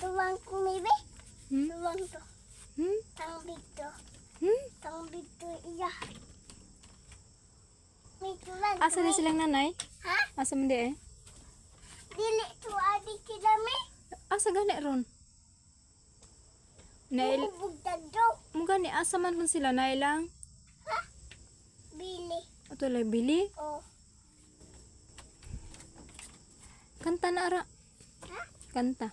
tuwang ko, maybe. Tuwang to. Tangbig to. Tangbig to, iya. May tuwang. Asa na silang nanay? Ha? Asa man di eh? Dili to, adi kilami. Asa gani ron? Nail, Bugdad do. mo gani asa man hon sila nailang? Ha? Bili. Ato lay bili. Oh. Kanta na ara. Ha? Kanta.